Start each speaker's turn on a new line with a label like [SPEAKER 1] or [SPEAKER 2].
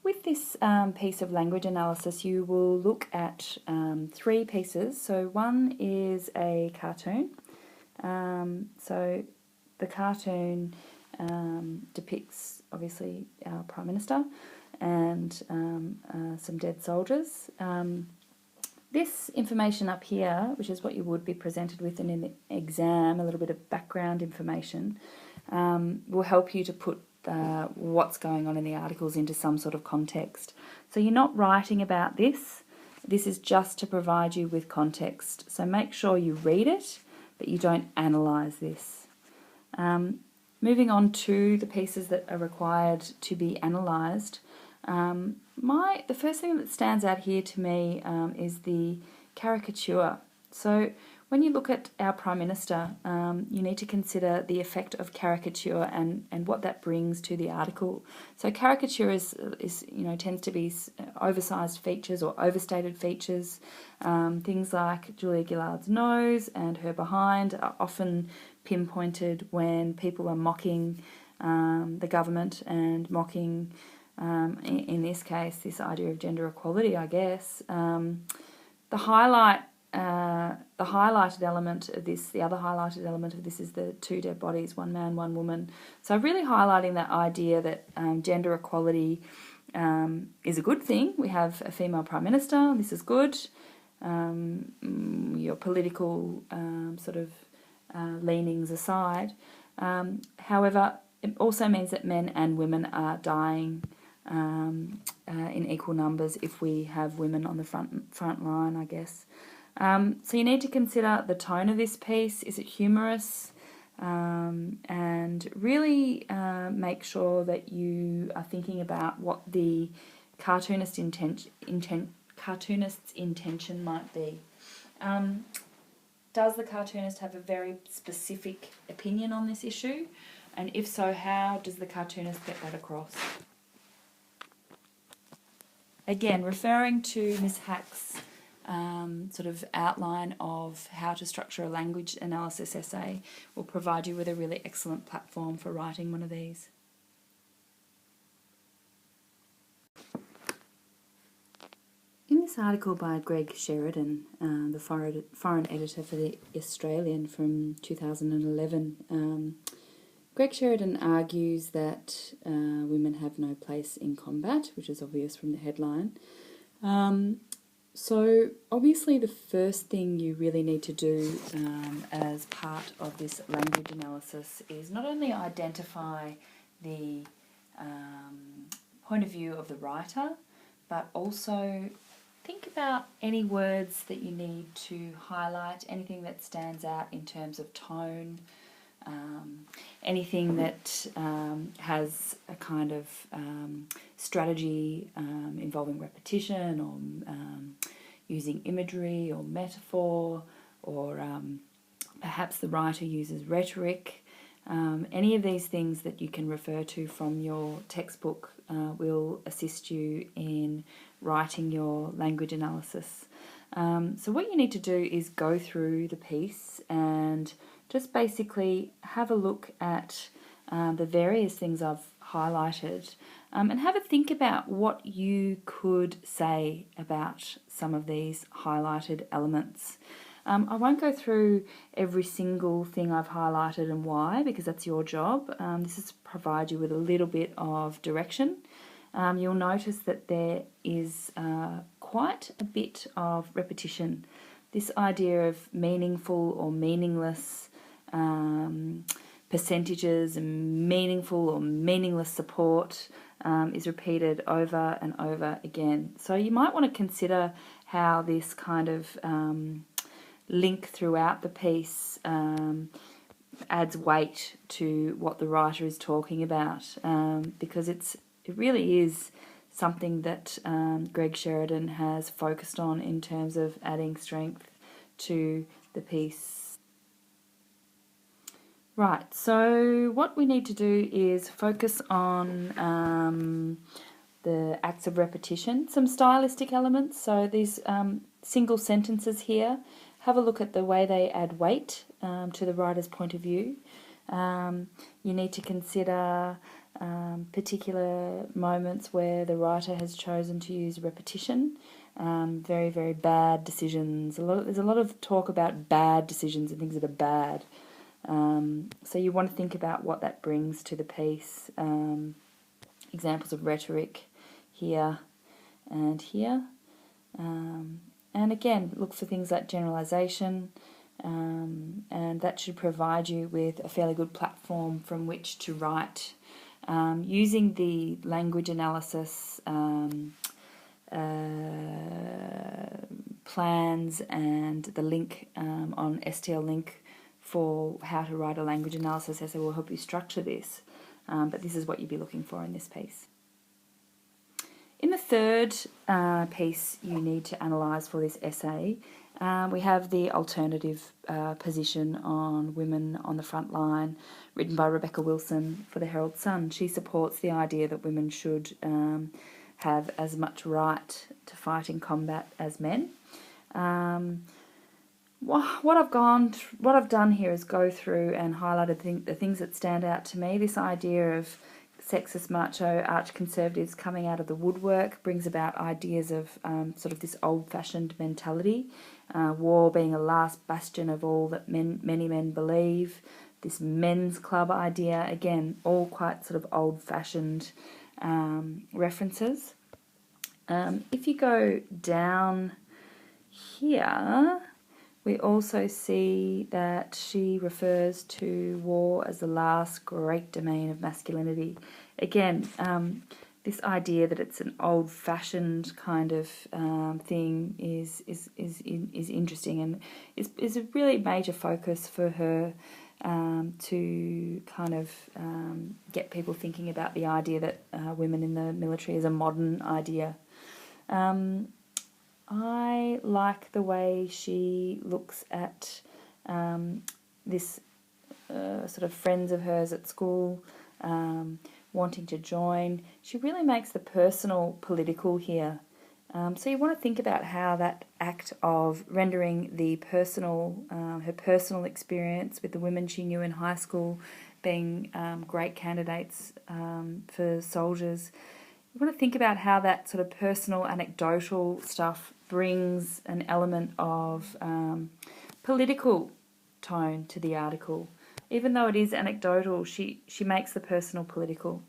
[SPEAKER 1] With this piece of language analysis, you will look at 3 pieces. So one is a cartoon. So the cartoon depicts, obviously, our Prime Minister and some dead soldiers. This information up here, which is what you would be presented with in an exam, a little bit of background information, will help you to put what's going on in the articles into some sort of context. So you're not writing about this. This is just to provide you with context. So make sure you read it, but you don't analyse this. Moving on to the pieces that are required to be analysed. The first thing that stands out here to me is the caricature. So when you look at our Prime Minister, you need to consider the effect of caricature and what that brings to the article. So caricature is tends to be oversized features or overstated features. Things like Julia Gillard's nose and her behind are often pinpointed when people are mocking the government and mocking, in this case, this idea of gender equality, I guess. The highlighted element of this, the other highlighted element of this is the 2 dead bodies, 1 man, 1 woman. So really highlighting that idea that gender equality is a good thing. We have a female Prime Minister, this is good. Your political leanings aside. However, it also means that men and women are dying in equal numbers if we have women on the front line, I guess. So you need to consider the tone of this piece. Is it humorous? And really make sure that you are thinking about what the cartoonist's intention might be. Does the cartoonist have a very specific opinion on this issue? And if so, how does the cartoonist get that across? Again, referring to Ms. Hack's sort of outline of how to structure a language analysis essay will provide you with a really excellent platform for writing one of these. In this article by Greg Sheridan, the foreign editor for The Australian from 2011, Greg Sheridan argues that women have no place in combat, which is obvious from the headline. So obviously the first thing you really need to do as part of this language analysis is not only identify the point of view of the writer, but also think about any words that you need to highlight, anything that stands out in terms of tone, anything that has a kind of strategy involving repetition or using imagery or metaphor, or perhaps the writer uses rhetoric. Any of these things that you can refer to from your textbook will assist you in writing your language analysis. So what you need to do is go through the piece and just basically have a look at the various things I've highlighted and have a think about what you could say about some of these highlighted elements. I won't go through every single thing I've highlighted and why, because that's your job. This is to provide you with a little bit of direction. You'll notice that there is quite a bit of repetition. This idea of meaningful or meaningless percentages and meaningful or meaningless support is repeated over and over again. So you might want to consider how this kind of link throughout the piece adds weight to what the writer is talking about, because it really is something that Greg Sheridan has focused on in terms of adding strength to the piece. Right, so what we need to do is focus on the acts of repetition, some stylistic elements. So these single sentences here, have a look at the way they add weight to the writer's point of view. You need to consider particular moments where the writer has chosen to use repetition. Very, very bad decisions. There's a lot of talk about bad decisions and things that are bad. So you want to think about what that brings to the piece. Examples of rhetoric here and here. And again, look for things like generalisation, and that should provide you with a fairly good platform from which to write. Using the language analysis plans and the link on STL Link for how to write a language analysis essay will help you structure this, but this is what you'd be looking for in this piece. In the third piece you need to analyse for this essay, we have the alternative position on women on the front line, written by Rebecca Wilson for the Herald Sun. She supports the idea that women should have as much right to fight in combat as men. What I've done here is go through and highlighted the things that stand out to me. This idea of sexist, macho, arch-conservatives coming out of the woodwork brings about ideas of sort of this old-fashioned mentality, war being a last bastion of all that many men believe, this men's club idea, again, all quite sort of old-fashioned references. If you go down here, we also see that she refers to war as the last great domain of masculinity. Again, this idea that it's an old-fashioned kind of thing is interesting, and is a really major focus for her to kind of get people thinking about the idea that women in the military is a modern idea. I like the way she looks at this sort of friends of hers at school wanting to join. She really makes the personal political here. So you want to think about how that act of rendering the personal, her personal experience with the women she knew in high school being great candidates for soldiers. You want to think about how that sort of personal, anecdotal stuff brings an element of political tone to the article. Even though it is anecdotal, she makes the personal political.